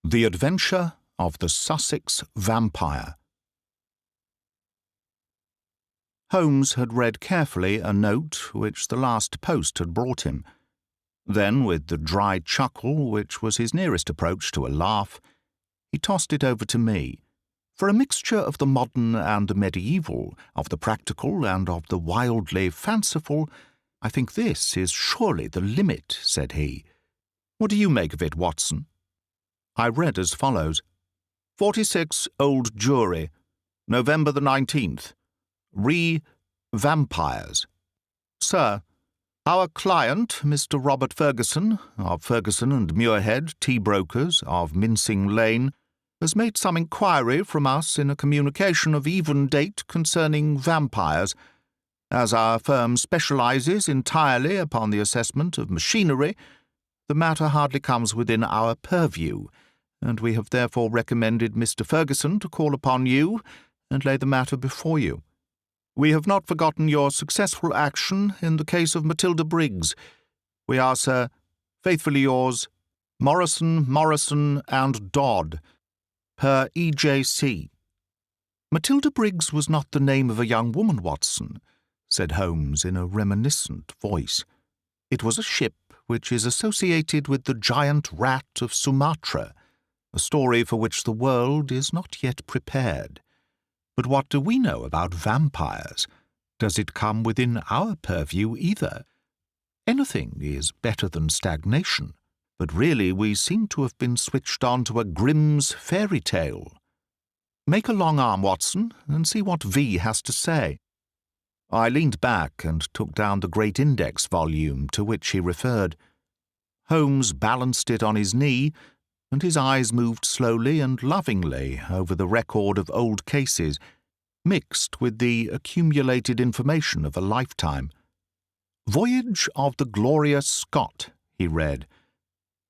The Adventure of the Sussex Vampire. Holmes had read carefully a note which the last post had brought him. Then, with the dry chuckle which was his nearest approach to a laugh, he tossed it over to me. For a mixture of the modern and the medieval, of the practical and of the wildly fanciful, I think this is surely the limit, said he. What do you make of it, Watson? I read as follows. 46 Old Jury, November the 19th. Vampires. Sir, our client, Mr. Robert Ferguson, of Ferguson and Muirhead, tea brokers, of Mincing Lane, has made some inquiry from us in a communication of even date concerning vampires. As our firm specializes entirely upon the assessment of machinery, the matter hardly comes within our purview, and we have therefore recommended Mr. Ferguson to call upon you and lay the matter before you. We have not forgotten your successful action in the case of Matilda Briggs. We are, sir, faithfully yours, Morrison and Dodd, per E.J.C. Matilda Briggs was not the name of a young woman, Watson, said Holmes in a reminiscent voice. It was a ship which is associated with the giant rat of Sumatra, a story for which the world is not yet prepared. But what do we know about vampires? Does it come within our purview either? Anything is better than stagnation, but really we seem to have been switched on to a Grimm's fairy tale. Make a long arm, Watson, and see what V has to say. I leaned back and took down the great index volume to which he referred. Holmes balanced it on his knee, and his eyes moved slowly and lovingly over the record of old cases, mixed with the accumulated information of a lifetime. Voyage of the Glorious Scott, he read.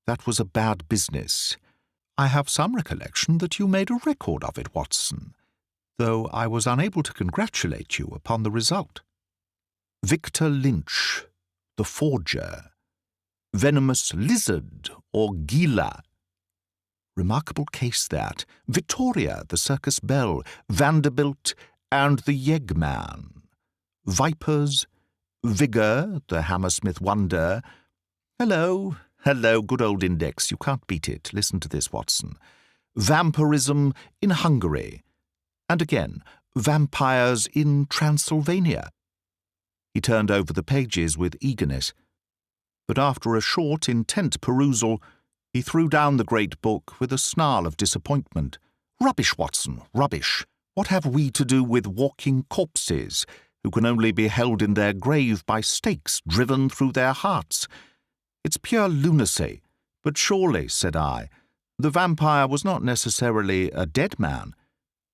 That was a bad business. I have some recollection that you made a record of it, Watson, though I was unable to congratulate you upon the result. Victor Lynch, the forger. Venomous lizard, or Gila. Remarkable case that. Victoria, the circus belle, Vanderbilt, and the Yeggman. Vipers, Vigour, the Hammersmith wonder. Hello, good old index, you can't beat it. Listen to this, Watson. Vampirism in Hungary. And again, vampires in Transylvania. He turned over the pages with eagerness. But after a short, intent perusal, he threw down the great book with a snarl of disappointment. Rubbish, Watson, rubbish. What have we to do with walking corpses, who can only be held in their grave by stakes driven through their hearts? It's pure lunacy. But surely, said I, the vampire was not necessarily a dead man.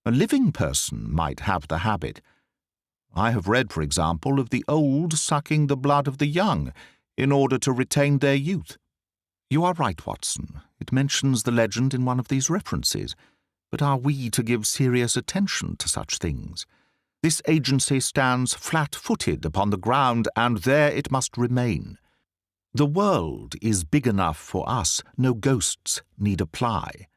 A living person might have the habit. I have read, for example, of the old sucking the blood of the young in order to retain their youth. You are right, Watson. It mentions the legend in one of these references. But are we to give serious attention to such things? This agency stands flat-footed upon the ground, and there it must remain. The world is big enough for us. No ghosts need apply.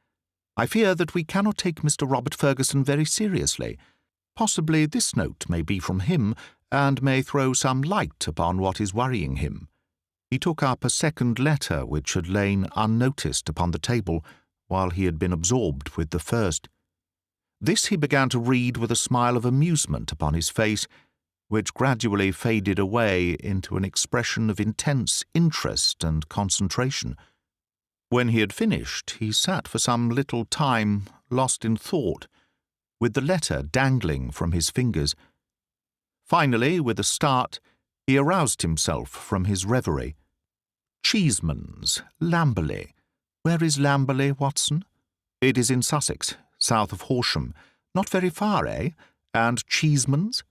I fear that we cannot take Mr. Robert Ferguson very seriously. Possibly this note may be from him, and may throw some light upon what is worrying him. He took up a second letter which had lain unnoticed upon the table while he had been absorbed with the first. This he began to read with a smile of amusement upon his face, which gradually faded away into an expression of intense interest and concentration. When he had finished, he sat for some little time lost in thought, with the letter dangling from his fingers. Finally, with a start, he aroused himself from his reverie. Cheeseman's, Lamberley. Where is Lamberley, Watson? It is in Sussex, south of Horsham. Not very far, eh? And Cheeseman's?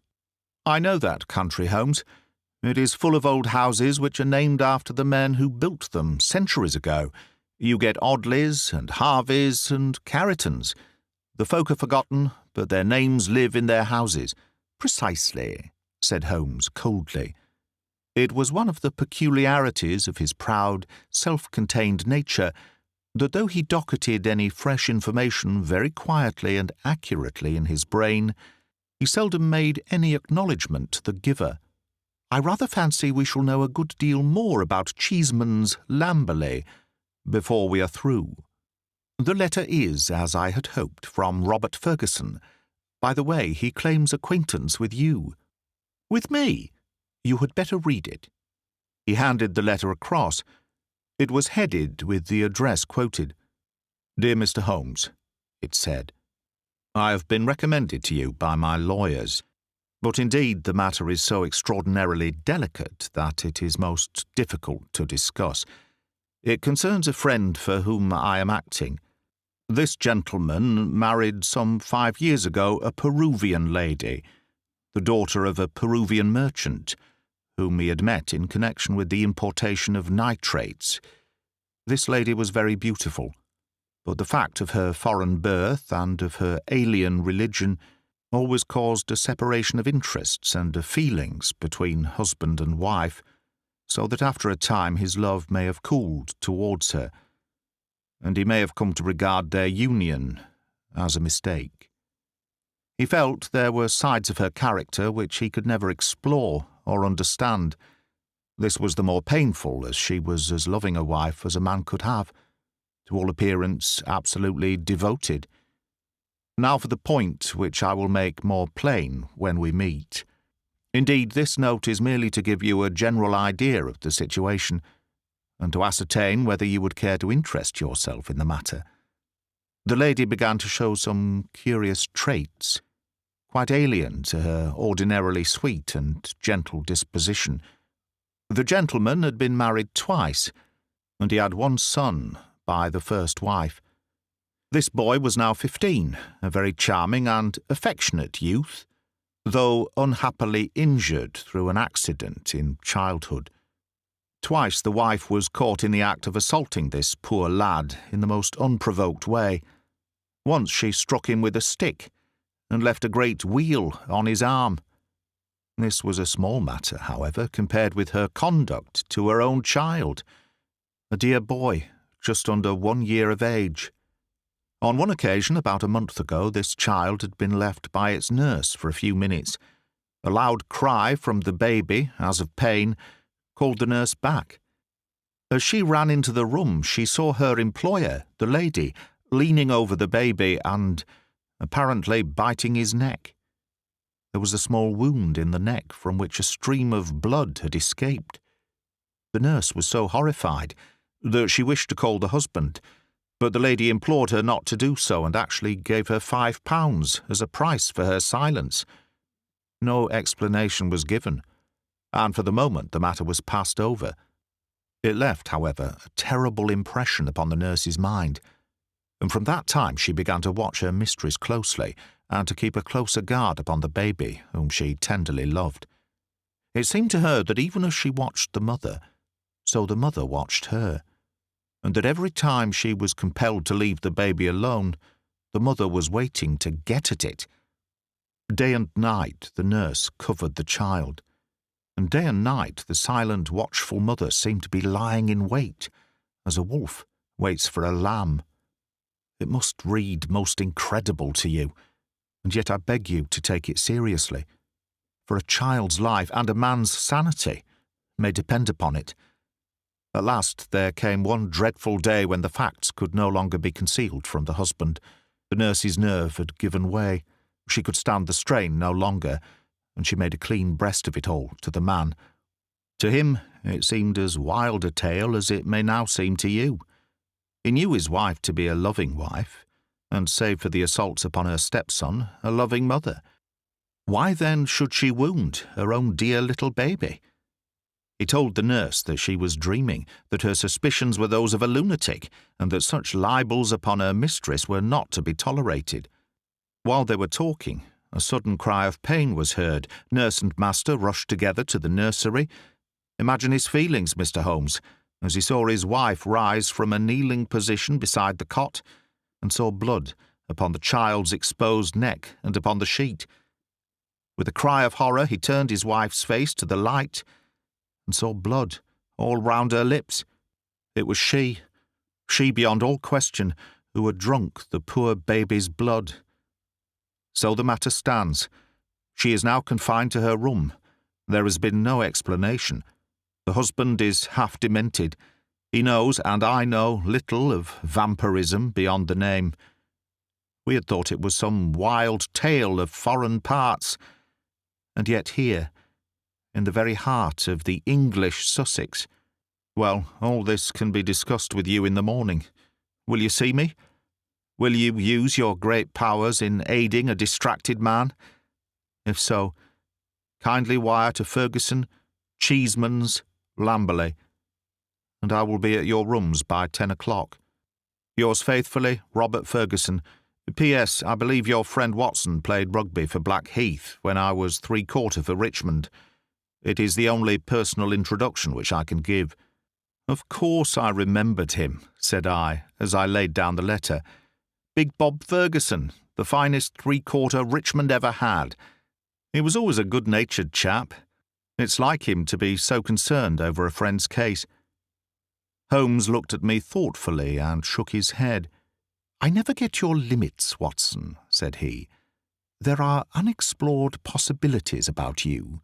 I know that country, Holmes. It is full of old houses which are named after the men who built them centuries ago. You get Audleys and Harveys and Carritons. The folk are forgotten, but their names live in their houses. Precisely, said Holmes coldly. It was one of the peculiarities of his proud, self-contained nature that though he docketed any fresh information very quietly and accurately in his brain, he seldom made any acknowledgment to the giver. I rather fancy we shall know a good deal more about Cheeseman's Lamberley before we are through. The letter is, as I had hoped, from Robert Ferguson. By the way, he claims acquaintance with you. With me? You had better read it. He handed the letter across. It was headed with the address quoted. Dear Mr. Holmes, it said, I have been recommended to you by my lawyers, but indeed the matter is so extraordinarily delicate that it is most difficult to discuss. It concerns a friend for whom I am acting. This gentleman married some 5 years ago a Peruvian lady, the daughter of a Peruvian merchant, whom he had met in connection with the importation of nitrates. This lady was very beautiful, but the fact of her foreign birth and of her alien religion always caused a separation of interests and of feelings between husband and wife, so that after a time his love may have cooled towards her, and he may have come to regard their union as a mistake. He felt there were sides of her character which he could never explore or understand. This was the more painful as she was as loving a wife as a man could have, to all appearance absolutely devoted. Now for the point which I will make more plain when we meet. Indeed, this note is merely to give you a general idea of the situation, and to ascertain whether you would care to interest yourself in the matter. The lady began to show some curious traits, quite alien to her ordinarily sweet and gentle disposition. The gentleman had been married twice, and he had one son by the first wife. This boy was now 15, a very charming and affectionate youth, though unhappily injured through an accident in childhood. Twice the wife was caught in the act of assaulting this poor lad in the most unprovoked way. Once she struck him with a stick, and left a great wheal on his arm. This was a small matter, however, compared with her conduct to her own child, a dear boy, just under 1 year of age. On one occasion, about a month ago, this child had been left by its nurse for a few minutes. A loud cry from the baby, as of pain, called the nurse back. As she ran into the room, she saw her employer, the lady, leaning over the baby and apparently biting his neck. There was a small wound in the neck from which a stream of blood had escaped. The nurse was so horrified that she wished to call the husband, but the lady implored her not to do so and actually gave her £5 as a price for her silence. No explanation was given, and for the moment the matter was passed over. It left, however, a terrible impression upon the nurse's mind, and from that time she began to watch her mistress closely and to keep a closer guard upon the baby, whom she tenderly loved. It seemed to her that even as she watched the mother, so the mother watched her, and that every time she was compelled to leave the baby alone, the mother was waiting to get at it. Day and night the nurse covered the child, and day and night the silent, watchful mother seemed to be lying in wait, as a wolf waits for a lamb. It must read most incredible to you, and yet I beg you to take it seriously, for a child's life and a man's sanity may depend upon it. At last there came one dreadful day when the facts could no longer be concealed from the husband. The nurse's nerve had given way. She could stand the strain no longer, and she made a clean breast of it all to the man. To him it seemed as wild a tale as it may now seem to you. He knew his wife to be a loving wife, and save for the assaults upon her stepson, a loving mother. Why then should she wound her own dear little baby? He told the nurse that she was dreaming, that her suspicions were those of a lunatic, and that such libels upon her mistress were not to be tolerated. While they were talking, a sudden cry of pain was heard. Nurse and master rushed together to the nursery. Imagine his feelings, Mr. Holmes, as he saw his wife rise from a kneeling position beside the cot, and saw blood upon the child's exposed neck and upon the sheet. With a cry of horror he turned his wife's face to the light, and saw blood all round her lips. It was she, She beyond all question, who had drunk the poor baby's blood. So the matter stands. She is now confined to her room. There has been no explanation. The husband is half demented. He knows, and I know, little of vampirism beyond the name. We had thought it was some wild tale of foreign parts. And yet here, in the very heart of the English Sussex. Well, all this can be discussed with you in the morning. Will you see me? Will you use your great powers in aiding a distracted man? If so, kindly wire to Ferguson, Cheeseman's, Lamberley, and I will be at your rooms by 10 o'clock. Yours faithfully, Robert Ferguson. P.S. I believe your friend Watson played rugby for Blackheath when I was 3/4 for Richmond. It is the only personal introduction which I can give. Of course I remembered him, said I, as I laid down the letter. Big Bob Ferguson, the finest 3/4 Richmond ever had. He was always a good-natured chap. It's like him to be so concerned over a friend's case. Holmes looked at me thoughtfully and shook his head. I never get your limits, Watson, said he. There are unexplored possibilities about you.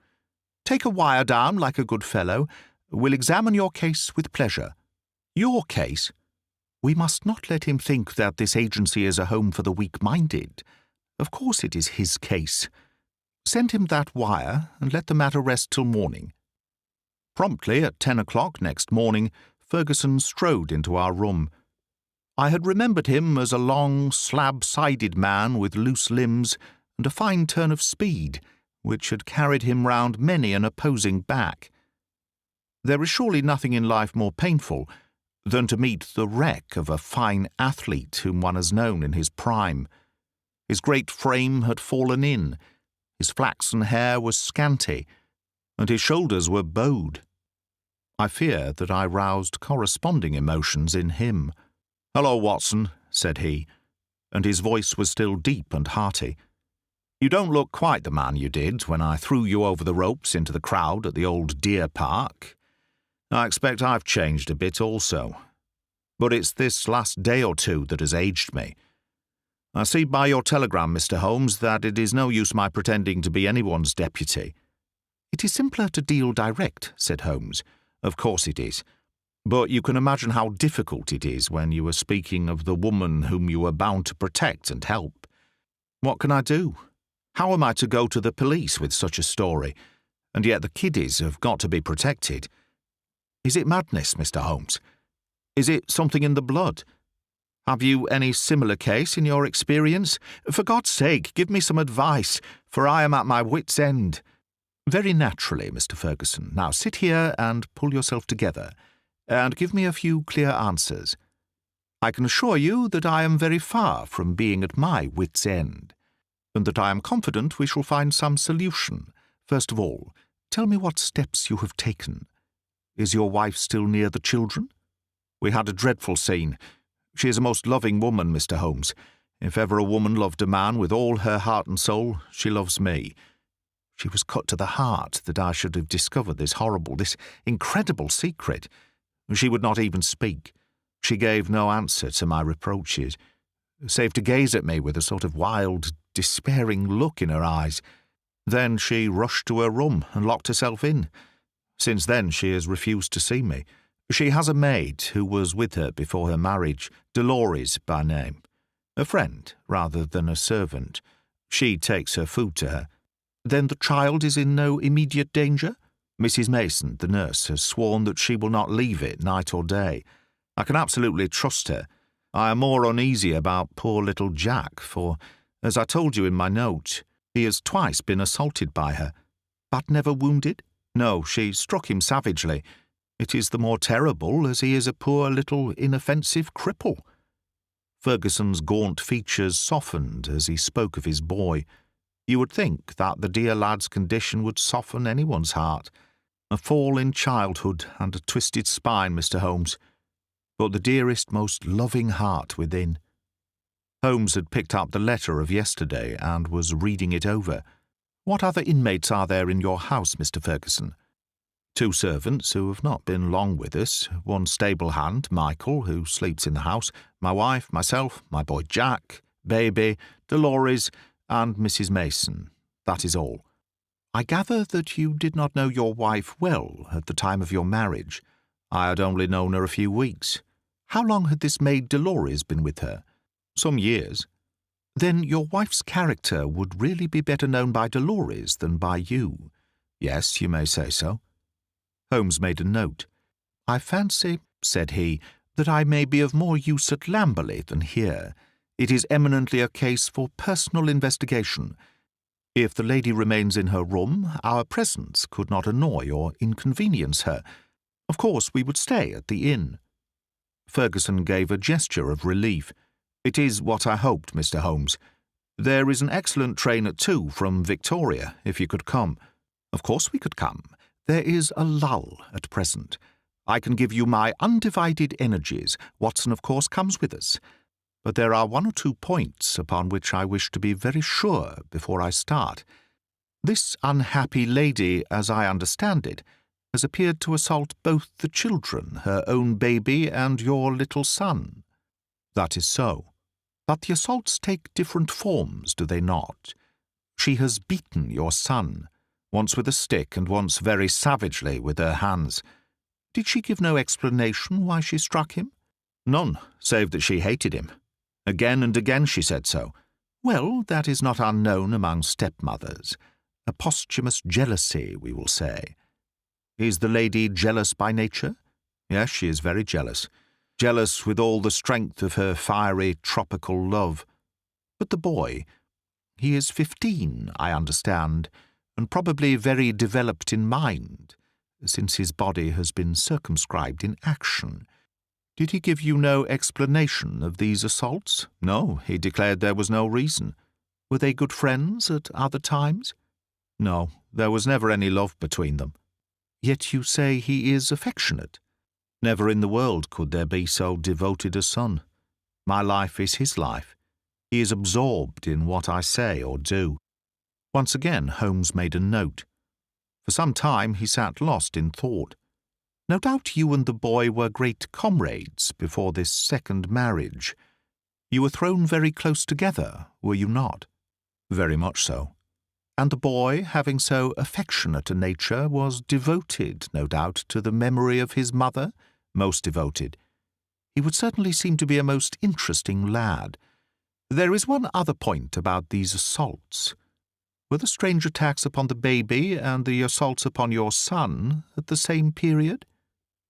Take a wire down like a good fellow. We'll examine your case with pleasure. Your case? We must not let him think that this agency is a home for the weak-minded. Of course it is his case. Send him that wire and let the matter rest till morning. Promptly at 10 o'clock next morning, Ferguson strode into our room. I had remembered him as a long, slab-sided man with loose limbs and a fine turn of speed, which had carried him round many an opposing back. There is surely nothing in life more painful than to meet the wreck of a fine athlete whom one has known in his prime. His great frame had fallen in, his flaxen hair was scanty, and his shoulders were bowed. I fear that I roused corresponding emotions in him. "Hello, Watson," said he, and his voice was still deep and hearty. "You don't look quite the man you did when I threw you over the ropes into the crowd at the old deer park. I expect I've changed a bit also. But it's this last day or two that has aged me. I see by your telegram, Mr. Holmes, that it is no use my pretending to be anyone's deputy." "It is simpler to deal direct," said Holmes. "Of course it is. But you can imagine how difficult it is when you are speaking of the woman whom you are bound to protect and help. What can I do? How am I to go to the police with such a story? And yet the kiddies have got to be protected. Is it madness, Mr. Holmes? Is it something in the blood? Have you any similar case in your experience? For God's sake, give me some advice, for I am at my wit's end." "Very naturally, Mr. Ferguson. Now sit here and pull yourself together, and give me a few clear answers. I can assure you that I am very far from being at my wit's end, and that I am confident we shall find some solution. First of all, tell me what steps you have taken. Is your wife still near the children? We had a dreadful scene. She is a most loving woman, Mr. Holmes. If ever a woman loved a man with all her heart and soul, she loves me. She was cut to the heart that I should have discovered this horrible, this incredible secret. She would not even speak. She gave no answer to my reproaches, save to gaze at me with a sort of wild, despairing look in her eyes. Then she rushed to her room and locked herself in. Since then she has refused to see me. She has a maid who was with her before her marriage, Dolores by name. A friend, rather than a servant. She takes her food to her. Then the child is in no immediate danger? Mrs. Mason, the nurse, has sworn that she will not leave it night or day. I can absolutely trust her. I am more uneasy about poor little Jack, for, as I told you in my note, he has twice been assaulted by her. But never wounded? No, she struck him savagely. It is the more terrible as he is a poor little inoffensive cripple." Ferguson's gaunt features softened as he spoke of his boy. You would think that the dear lad's condition would soften anyone's heart. A fall in childhood and a twisted spine, Mr. Holmes, but the dearest, most loving heart within. Holmes had picked up the letter of yesterday and was reading it over. "What other inmates are there in your house, Mr. Ferguson?" 2 servants who have not been long with us, 1 stable hand, Michael, who sleeps in the house, my wife, myself, my boy Jack, baby, Dolores, and Mrs. Mason. That is all. I gather that you did not know your wife well at the time of your marriage. I had only known her a few weeks. How long had this maid Dolores been with her? Some years. Then your wife's character would really be better known by Dolores than by you. Yes, you may say so. Holmes made a note. I fancy, said he, that I may be of more use at Lamberley than here. It is eminently a case for personal investigation. If the lady remains in her room, our presence could not annoy or inconvenience her. Of course, we would stay at the inn. Ferguson gave a gesture of relief. It is what I hoped, Mr. Holmes. There is an excellent train at 2 from Victoria, if you could come. Of course we could come. There is a lull at present. I can give you my undivided energies. Watson, of course, comes with us. But there are 1 or 2 points upon which I wish to be very sure before I start. This unhappy lady, as I understand it, has appeared to assault both the children, her own baby and your little son. That is so. But the assaults take different forms, do they not? She has beaten your son, once with a stick and once very savagely with her hands. Did she give no explanation why she struck him? None, save that she hated him. Again and again she said so. Well, that is not unknown among stepmothers. A posthumous jealousy, we will say. Is the lady jealous by nature? Yes, she is very jealous. Jealous with all the strength of her fiery tropical love. But the boy, he is 15, I understand, and probably very developed in mind, since his body has been circumscribed in action. Did he give you no explanation of these assaults? No, he declared there was no reason. Were they good friends at other times? No, there was never any love between them. Yet you say he is affectionate. Never in the world could there be so devoted a son. My life is his life. He is absorbed in what I say or do. Once again Holmes made a note. For some time he sat lost in thought. No doubt you and the boy were great comrades before this second marriage. You were thrown very close together, were you not? Very much so. And the boy, having so affectionate a nature, was devoted, no doubt, to the memory of his mother? Most devoted. He would certainly seem to be a most interesting lad. There is one other point about these assaults. Were the strange attacks upon the baby and the assaults upon your son at the same period?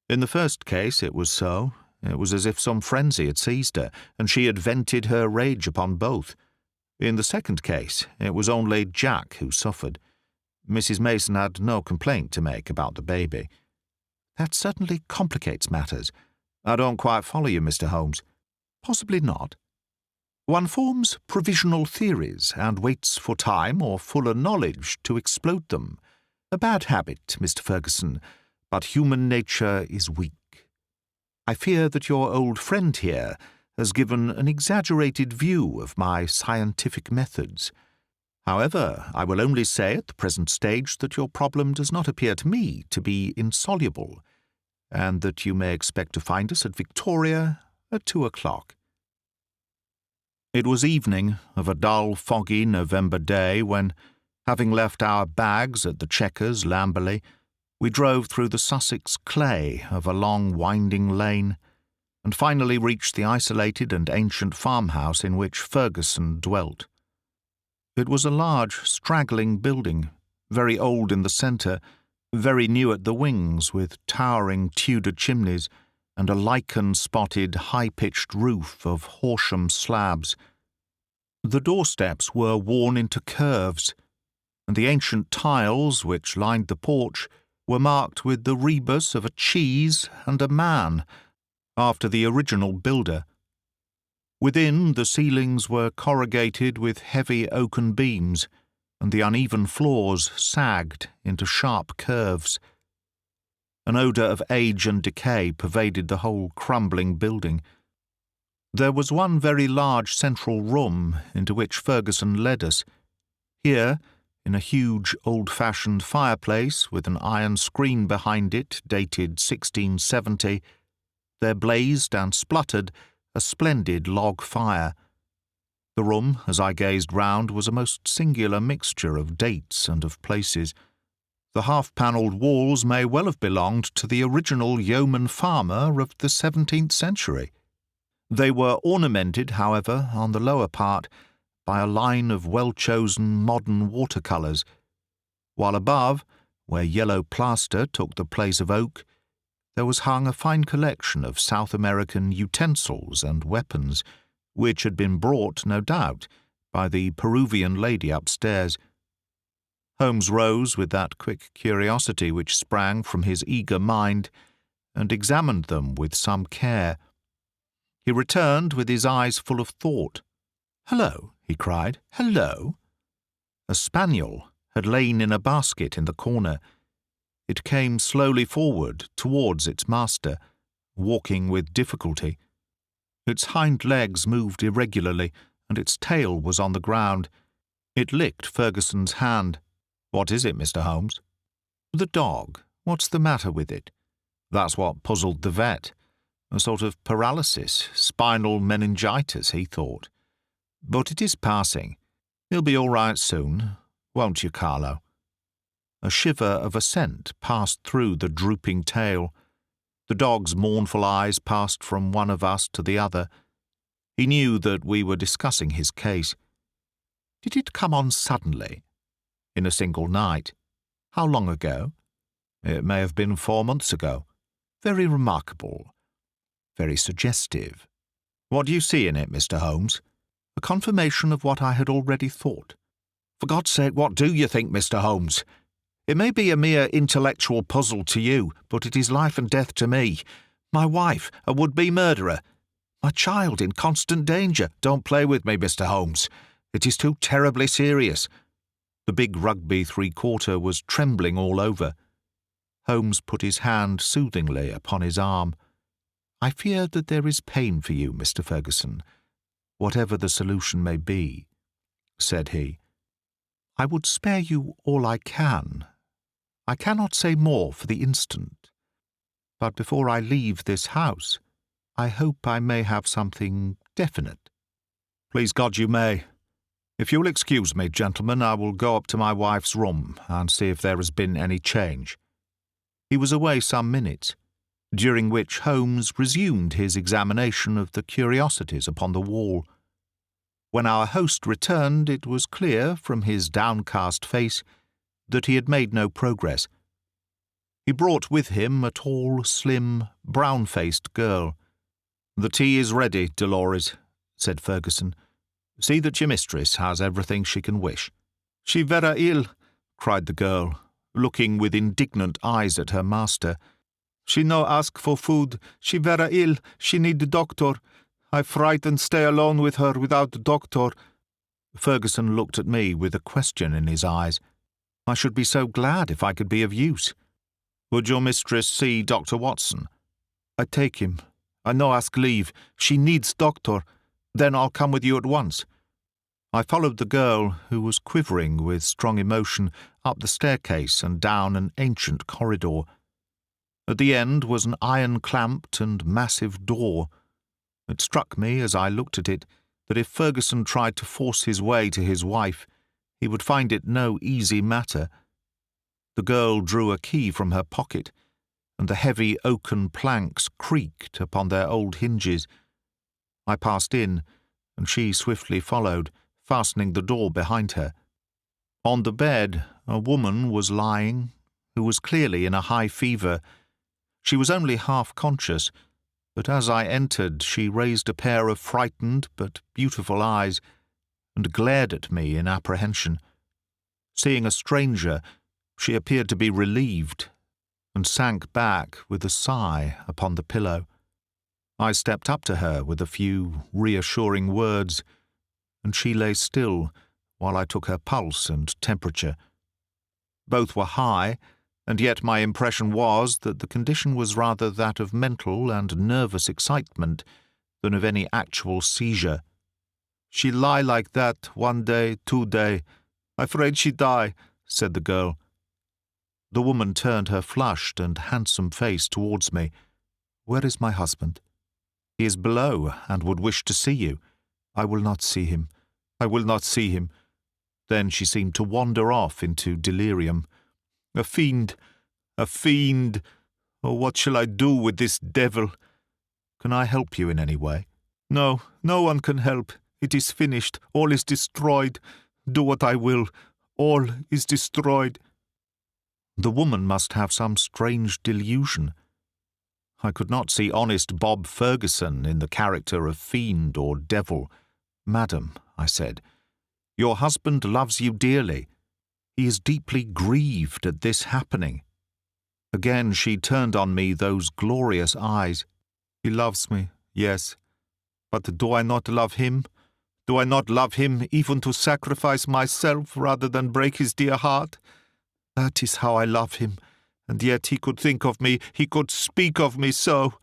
In the first case it was so. It was as if some frenzy had seized her, and she had vented her rage upon both. In the second case it was only Jack who suffered. Mrs. Mason had no complaint to make about the baby. That certainly complicates matters. I don't quite follow you, Mr. Holmes. Possibly not. One forms provisional theories and waits for time or fuller knowledge to explode them. A bad habit, Mr. Ferguson, but human nature is weak. I fear that your old friend here has given an exaggerated view of my scientific methods. However, I will only say at the present stage that your problem does not appear to me to be insoluble, and that you may expect to find us at Victoria at 2 o'clock. It was evening of a dull, foggy November day when, having left our bags at the Chequers, Lamberley, we drove through the Sussex clay of a long, winding lane, and finally reached the isolated and ancient farmhouse in which Ferguson dwelt. It was a large, straggling building, very old in the centre, very new at the wings, with towering Tudor chimneys and a lichen-spotted, high-pitched roof of Horsham slabs. The doorsteps were worn into curves, and the ancient tiles which lined the porch were marked with the rebus of a cheese and a man, after the original builder. Within, the ceilings were corrugated with heavy oaken beams, and the uneven floors sagged into sharp curves. An odour of age and decay pervaded the whole crumbling building. There was one very large central room into which Ferguson led us. Here, In a huge old-fashioned fireplace with an iron screen behind it dated 1670, there blazed and spluttered a splendid log fire. The room, as I gazed round, was a most singular mixture of dates and of places. The half-panelled walls may well have belonged to the original yeoman farmer of the 17th century. They were ornamented, however, on the lower part, by a line of well-chosen modern watercolours, while above, where yellow plaster took the place of oak, there was hung a fine collection of South American utensils and weapons, which had been brought, no doubt, by the Peruvian lady upstairs. Holmes rose with that quick curiosity which sprang from his eager mind, and examined them with some care. He returned with his eyes full of thought. "Hello!" he cried. "Hello!" A spaniel had lain in a basket in the corner. It came slowly forward towards its master, walking with difficulty. Its hind legs moved irregularly, and its tail was on the ground. It licked Ferguson's hand. "What is it, Mr. Holmes?" "The dog. What's the matter with it?" That's what puzzled the vet. A sort of paralysis, spinal meningitis, he thought. But it is passing. He'll be all right soon, won't you, Carlo? A shiver of assent passed through the drooping tail. The dog's mournful eyes passed from one of us to the other. He knew that we were discussing his case. Did it come on suddenly? In a single night? How long ago? It may have been 4 months ago. Very remarkable. Very suggestive. What do you see in it, Mr. Holmes? A confirmation of what I had already thought. For God's sake, what do you think, Mr. Holmes? It may be a mere intellectual puzzle to you, but it is life and death to me. My wife, a would-be murderer. My child in constant danger. Don't play with me, Mr. Holmes. It is too terribly serious. The big rugby three-quarter was trembling all over. Holmes put his hand soothingly upon his arm. I fear that there is pain for you, Mr. Ferguson, whatever the solution may be, said he. I would spare you all I can. I cannot say more for the instant. But before I leave this house, I hope I may have something definite. Please God you may. If you'll excuse me, gentlemen, I will go up to my wife's room and see if there has been any change. He was away some minutes, during which Holmes resumed his examination of the curiosities upon the wall. When our host returned, it was clear, from his downcast face, that he had made no progress. He brought with him a tall, slim, brown-faced girl. "The tea is ready, Dolores," said Ferguson. "See that your mistress has everything she can wish." "She vera ill," cried the girl, looking with indignant eyes at her master. "She no ask for food. She vera ill. She need the doctor. I frightened stay alone with her without the doctor." Ferguson looked at me with a question in his eyes. I should be so glad if I could be of use. "Would your mistress see Dr. Watson?" "I take him. I no ask leave. She needs doctor. Then I'll come with you at once." I followed the girl, who was quivering with strong emotion, up the staircase and down an ancient corridor. At the end was an iron-clamped and massive door. It struck me, as I looked at it, that if Ferguson tried to force his way to his wife, he would find it no easy matter. The girl drew a key from her pocket, and the heavy oaken planks creaked upon their old hinges. I passed in, and she swiftly followed, fastening the door behind her. On the bed, a woman was lying, who was clearly in a high fever. She was only half conscious, but as I entered she raised a pair of frightened but beautiful eyes, and glared at me in apprehension. Seeing a stranger, she appeared to be relieved, and sank back with a sigh upon the pillow. I stepped up to her with a few reassuring words, and she lay still while I took her pulse and temperature. Both were high, and yet my impression was that the condition was rather that of mental and nervous excitement than of any actual seizure. "She lie like that 1 day, 2 day. "Afraid she die," said the girl. The woman turned her flushed and handsome face towards me. "Where is my husband?" "He is below, and would wish to see you." "I will not see him. I will not see him." Then she seemed to wander off into delirium. "A fiend! A fiend! Oh, what shall I do with this devil?" "Can I help you in any way?" "No, no one can help. It is finished. All is destroyed. Do what I will. All is destroyed." The woman must have some strange delusion. I could not see honest Bob Ferguson in the character of fiend or devil. "Madam," I said, "your husband loves you dearly. He is deeply grieved at this happening." Again she turned on me those glorious eyes. "He loves me, yes. But do I not love him? Do I not love him even to sacrifice myself rather than break his dear heart? That is how I love him, and yet he could think of me, he could speak of me so.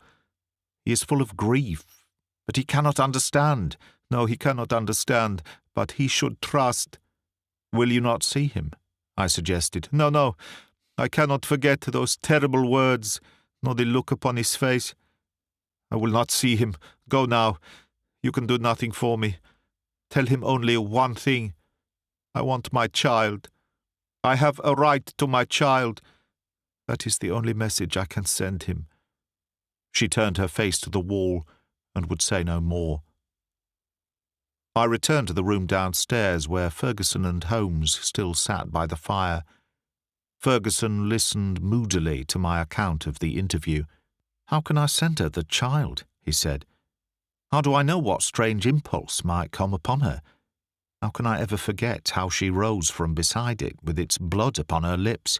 He is full of grief, but he cannot understand. No, he cannot understand, but he should trust." "Will you not see him?" I suggested. "No, no, I cannot forget those terrible words, nor the look upon his face. I will not see him. Go now. You can do nothing for me. Tell him only one thing. I want my child. I have a right to my child. That is the only message I can send him." She turned her face to the wall and would say no more. I returned to the room downstairs where Ferguson and Holmes still sat by the fire. Ferguson listened moodily to my account of the interview. "How can I send her the child?" he said. "How do I know what strange impulse might come upon her? How can I ever forget how she rose from beside it with its blood upon her lips?"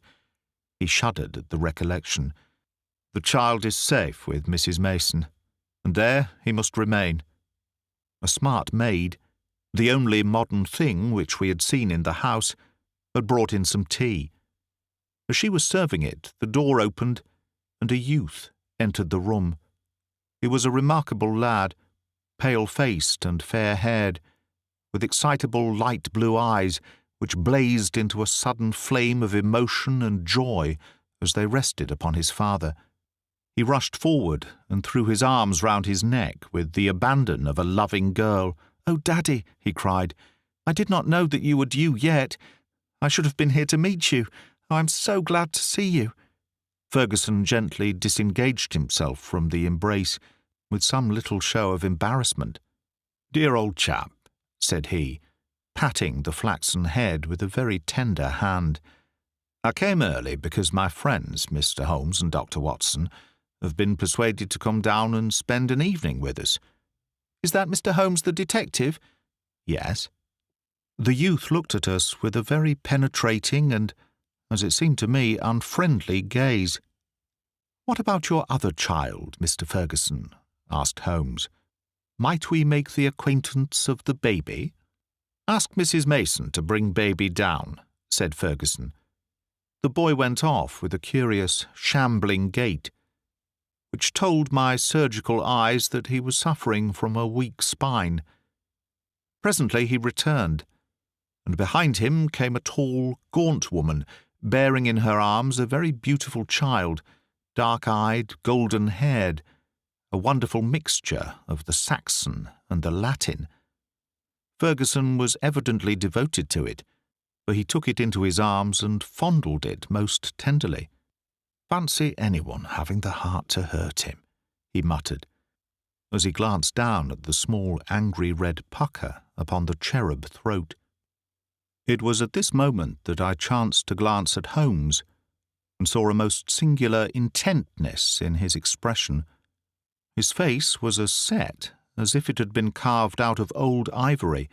He shuddered at the recollection. "The child is safe with Mrs. Mason, and there he must remain." A smart maid, the only modern thing which we had seen in the house, had brought in some tea. As she was serving it, the door opened, and a youth entered the room. He was a remarkable lad, pale-faced and fair-haired, with excitable light blue eyes which blazed into a sudden flame of emotion and joy as they rested upon his father. He rushed forward and threw his arms round his neck with the abandon of a loving girl. "Oh, Daddy," he cried, "I did not know that you were due yet. I should have been here to meet you. I am so glad to see you." Ferguson gently disengaged himself from the embrace with some little show of embarrassment. "Dear old chap," said he, patting the flaxen head with a very tender hand. "I came early because my friends, Mr. Holmes and Dr. Watson, have been persuaded to come down and spend an evening with us." "Is that Mr. Holmes the detective?" "Yes." The youth looked at us with a very penetrating and, as it seemed to me, unfriendly gaze. "What about your other child, Mr. Ferguson?" asked Holmes. "Might we make the acquaintance of the baby?" "Ask Mrs. Mason to bring baby down," said Ferguson. The boy went off with a curious, shambling gait, which told my surgical eyes that he was suffering from a weak spine. Presently he returned, and behind him came a tall, gaunt woman, bearing in her arms a very beautiful child, dark-eyed, golden-haired, a wonderful mixture of the Saxon and the Latin. Ferguson was evidently devoted to it, for he took it into his arms and fondled it most tenderly. "Fancy anyone having the heart to hurt him," he muttered, as he glanced down at the small angry red pucker upon the cherub throat. It was at this moment that I chanced to glance at Holmes, and saw a most singular intentness in his expression. His face was as set as if it had been carved out of old ivory,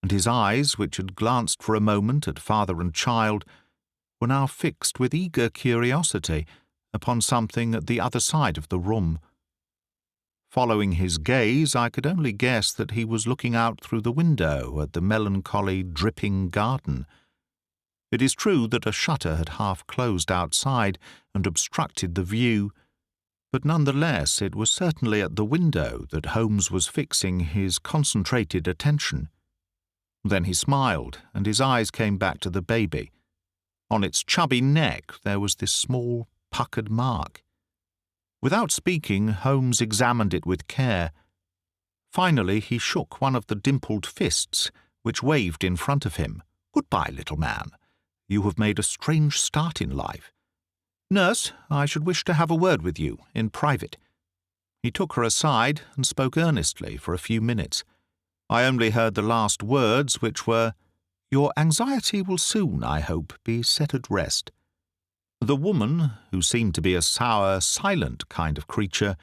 and his eyes, which had glanced for a moment at father and child, were now fixed with eager curiosity upon something at the other side of the room. Following his gaze, I could only guess that he was looking out through the window at the melancholy, dripping garden. It is true that a shutter had half closed outside and obstructed the view, but none the less it was certainly at the window that Holmes was fixing his concentrated attention. Then he smiled, and his eyes came back to the baby. On its chubby neck there was this small, puckered mark. Without speaking, Holmes examined it with care. Finally he shook one of the dimpled fists, which waved in front of him. "Goodbye, little man. You have made a strange start in life. Nurse, I should wish to have a word with you, in private." He took her aside and spoke earnestly for a few minutes. I only heard the last words, which were, "Your anxiety will soon, I hope, be set at rest." The woman, who seemed to be a sour, silent kind of creature,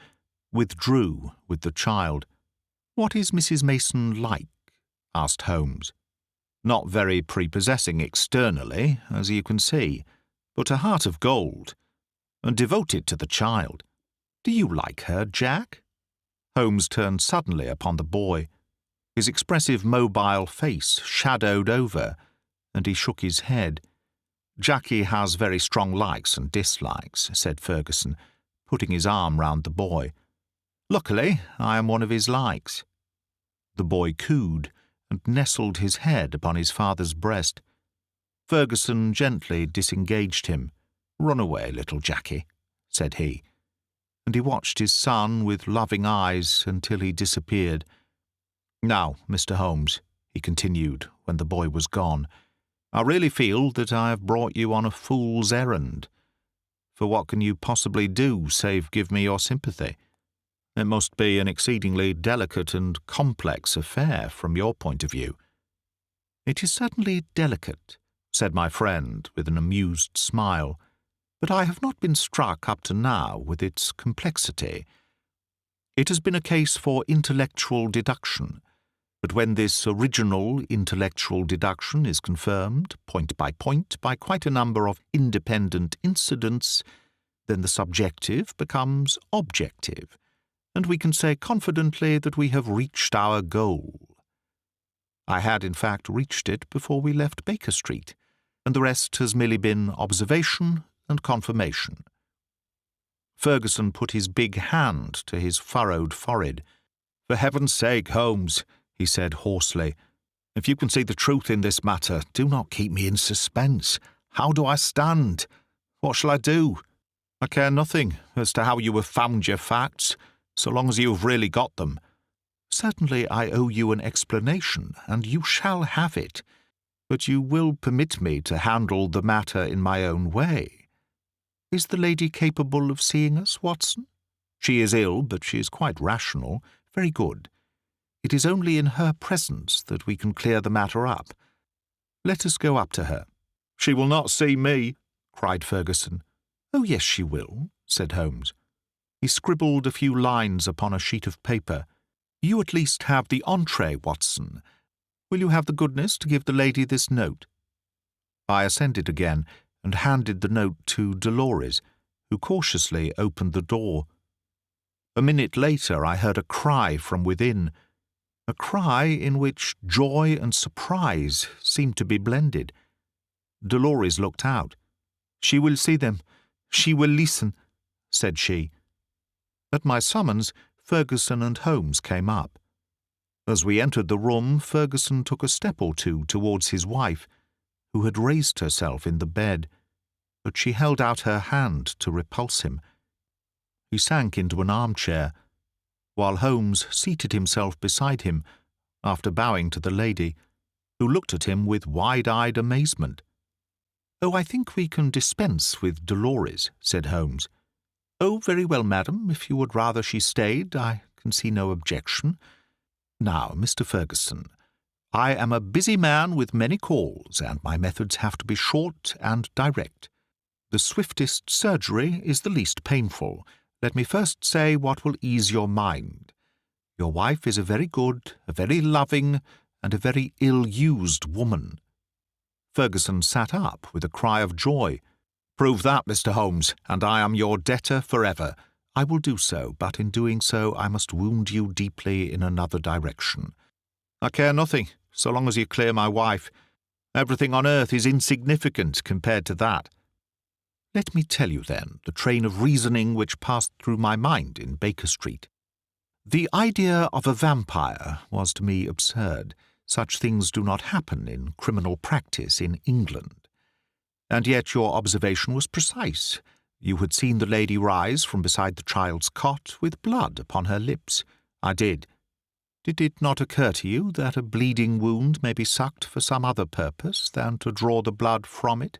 withdrew with the child. "What is Mrs. Mason like?" asked Holmes. "Not very prepossessing externally, as you can see, but a heart of gold, and devoted to the child. Do you like her, Jack?" Holmes turned suddenly upon the boy. His expressive mobile face shadowed over, and he shook his head. "Jackie has very strong likes and dislikes," said Ferguson, putting his arm round the boy. "Luckily, I am one of his likes." The boy cooed and nestled his head upon his father's breast. Ferguson gently disengaged him. "Run away, little Jackie," said he, and he watched his son with loving eyes until he disappeared. "Now, Mr. Holmes," he continued when the boy was gone, "I really feel that I have brought you on a fool's errand. For what can you possibly do save give me your sympathy? It must be an exceedingly delicate and complex affair from your point of view." "It is certainly delicate," said my friend with an amused smile, "but I have not been struck up to now with its complexity. It has been a case for intellectual deduction, but when this original intellectual deduction is confirmed, point, by quite a number of independent incidents, then the subjective becomes objective, and we can say confidently that we have reached our goal. I had, in fact, reached it before we left Baker Street, and the rest has merely been observation and confirmation." Ferguson put his big hand to his furrowed forehead. "For heaven's sake, Holmes," he said hoarsely, "if you can see the truth in this matter, do not keep me in suspense. How do I stand? What shall I do? I care nothing as to how you have found your facts, so long as you have really got them. Certainly I owe you an explanation, and you shall have it, but you will permit me to handle the matter in my own way. Is the lady capable of seeing us, Watson? She is ill, but she is quite rational. Very good. It is only in her presence that we can clear the matter up. Let us go up to her." "She will not see me," cried Ferguson. "Oh, yes, she will," said Holmes. He scribbled a few lines upon a sheet of paper. "You at least have the entrée, Watson. Will you have the goodness to give the lady this note?" I assented again, and handed the note to Dolores, who cautiously opened the door. A minute later I heard a cry from within, a cry in which joy and surprise seemed to be blended. Dolores looked out. "She will see them. She will listen," said she. At my summons, Ferguson and Holmes came up. As we entered the room, Ferguson took a step or two towards his wife, who had raised herself in the bed, but she held out her hand to repulse him. He sank into an armchair, while Holmes seated himself beside him, after bowing to the lady, who looked at him with wide-eyed amazement. "Oh, I think we can dispense with Dolores," said Holmes. "Oh, very well, madam. If you would rather she stayed, I can see no objection. Now, Mr. Ferguson, I am a busy man with many calls, and my methods have to be short and direct. The swiftest surgery is the least painful. Let me first say what will ease your mind. Your wife is a very good, a very loving, and a very ill-used woman." Ferguson sat up with a cry of joy. "Prove that, Mr. Holmes, and I am your debtor forever." "I will do so, but in doing so I must wound you deeply in another direction." "I care nothing, so long as you clear my wife. Everything on earth is insignificant compared to that." "Let me tell you, then, the train of reasoning which passed through my mind in Baker Street. The idea of a vampire was to me absurd, Such things do not happen in criminal practice in England. And yet your observation was precise. You had seen the lady rise from beside the child's cot with blood upon her lips. I did. Did it not occur to you that a bleeding wound may be sucked for some other purpose than to draw the blood from it?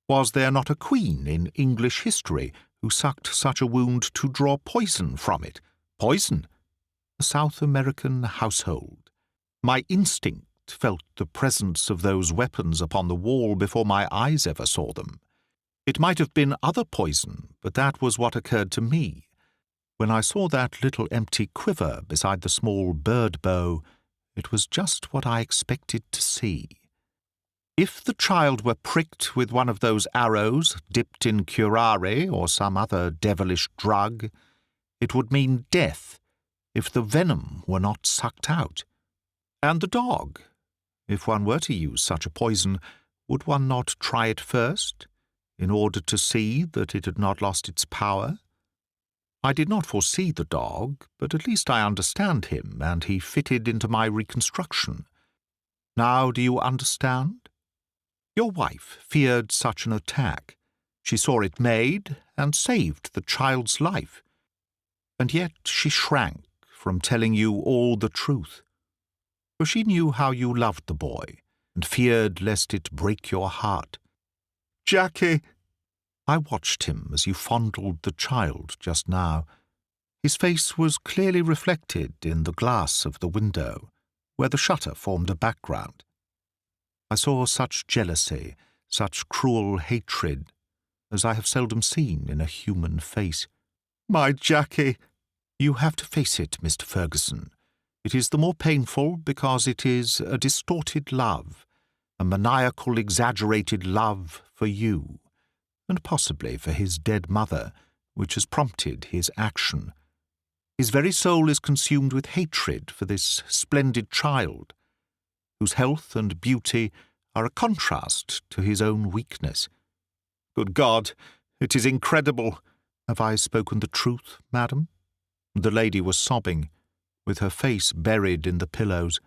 Was there not a queen in English history who sucked such a wound to draw poison from it? Poison? A South American household. My instinct felt the presence of those weapons upon the wall before my eyes ever saw them. It might have been other poison, but that was what occurred to me. When I saw that little empty quiver beside the small bird bow, it was just what I expected to see. If the child were pricked with one of those arrows dipped in curare or some other devilish drug, it would mean death if the venom were not sucked out. And the dog, if one were to use such a poison, would one not try it first, in order to see that it had not lost its power? I did not foresee the dog, but at least I understand him, and he fitted into my reconstruction. Now do you understand? Your wife feared such an attack. She saw it made and saved the child's life. And yet she shrank from telling you all the truth. For she knew how you loved the boy, and feared lest it break your heart. Jackie! I watched him as you fondled the child just now. His face was clearly reflected in the glass of the window, where the shutter formed a background. I saw such jealousy, such cruel hatred, as I have seldom seen in a human face. My Jackie! You have to face it, Mr. Ferguson. It is the more painful because it is a distorted love, a maniacal, exaggerated love for you, and possibly for his dead mother, which has prompted his action. His very soul is consumed with hatred for this splendid child, whose health and beauty are a contrast to his own weakness. Good God, it is incredible. Have I spoken the truth, madam? The lady was sobbing, with her face buried in the pillows.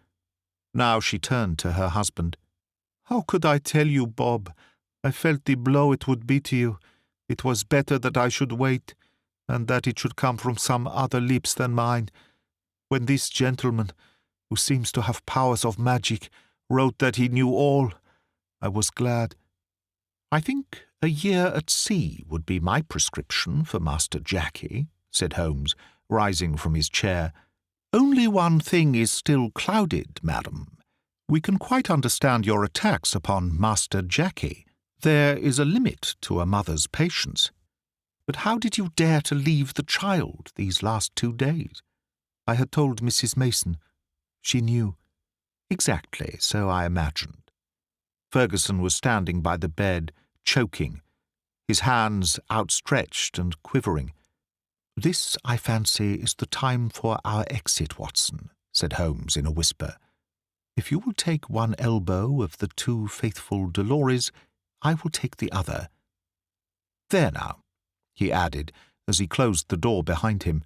Now she turned to her husband. How could I tell you, Bob? I felt the blow it would be to you. It was better that I should wait, and that it should come from some other lips than mine. When this gentleman, who seems to have powers of magic, wrote that he knew all, I was glad. I think a year at sea would be my prescription for Master Jackie, said Holmes, rising from his chair. Only one thing is still clouded, madam. We can quite understand your attacks upon Master Jackie. There is a limit to a mother's patience. But how did you dare to leave the child these last 2 days? I had told Mrs. Mason. She knew. Exactly, so I imagined. Ferguson was standing by the bed, choking, his hands outstretched and quivering. This, I fancy, is the time for our exit, Watson, said Holmes in a whisper. If you will take one elbow of the two faithful Dolores, I will take the other. There now, he added, as he closed the door behind him.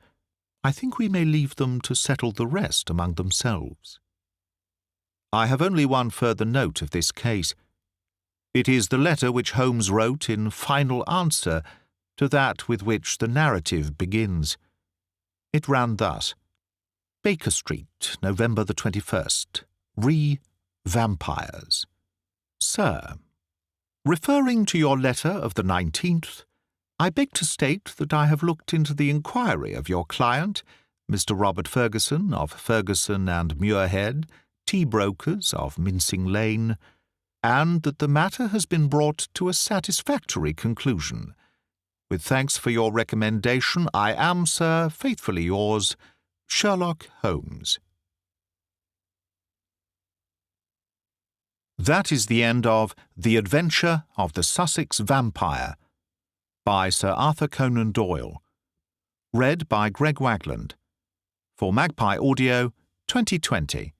I think we may leave them to settle the rest among themselves. I have only one further note of this case. It is the letter which Holmes wrote in final answer to that with which the narrative begins. It ran thus. Baker Street, November the 21st. Vampires. Sir, referring to your letter of the 19th, I beg to state that I have looked into the inquiry of your client, Mr. Robert Ferguson of Ferguson and Muirhead, tea brokers of Mincing Lane, and that the matter has been brought to a satisfactory conclusion. With thanks for your recommendation, I am, sir, faithfully yours, Sherlock Holmes. That is the end of The Adventure of the Sussex Vampire by Sir Arthur Conan Doyle. Read by Greg Wagland. For Magpie Audio, 2020.